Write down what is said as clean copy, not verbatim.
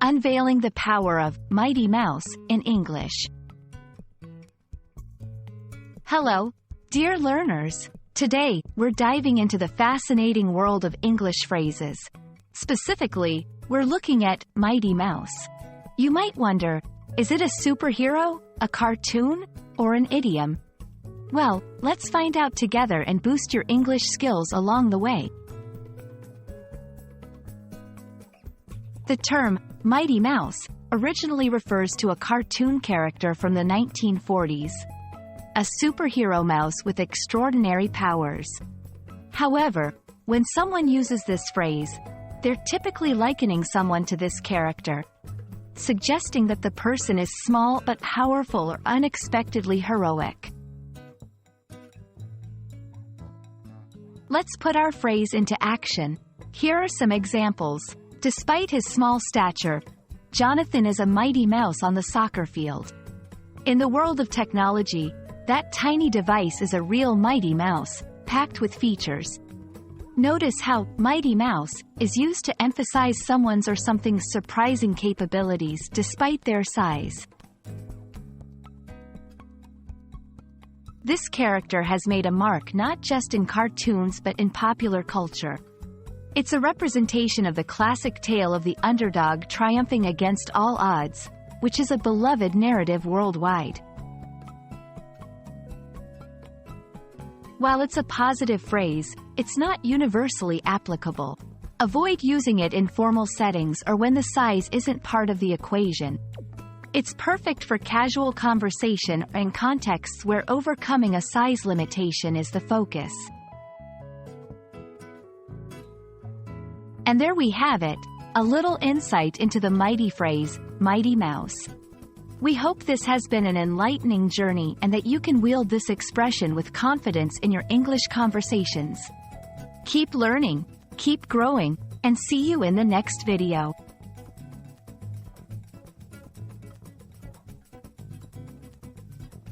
Unveiling the power of Mighty Mouse in English. Hello, dear learners. Today, we're diving into the fascinating world of English phrases. Specifically, we're looking at Mighty Mouse. You might wonder, is it a superhero, a cartoon, or an idiom? Well, let's find out together and boost your English skills along the way. The term, Mighty Mouse, originally refers to a cartoon character from the 1940s. A superhero mouse with extraordinary powers. However, when someone uses this phrase, they're typically likening someone to this character, suggesting that the person is small but powerful or unexpectedly heroic. Let's put our phrase into action. Here are some examples. Despite his small stature, Jonathan is a mighty mouse on the soccer field. In the world of technology, that tiny device is a real mighty mouse, packed with features. Notice how mighty mouse is used to emphasize someone's or something's surprising capabilities despite their size. This character has made a mark not just in cartoons but in popular culture. It's a representation of the classic tale of the underdog triumphing against all odds, which is a beloved narrative worldwide. While it's a positive phrase, it's not universally applicable. Avoid using it in formal settings or when the size isn't part of the equation. It's perfect for casual conversation or in contexts where overcoming a size limitation is the focus. And there we have it, a little insight into the mighty phrase, Mighty Mouse. We hope this has been an enlightening journey and that you can wield this expression with confidence in your English conversations. Keep learning, keep growing, and see you in the next video.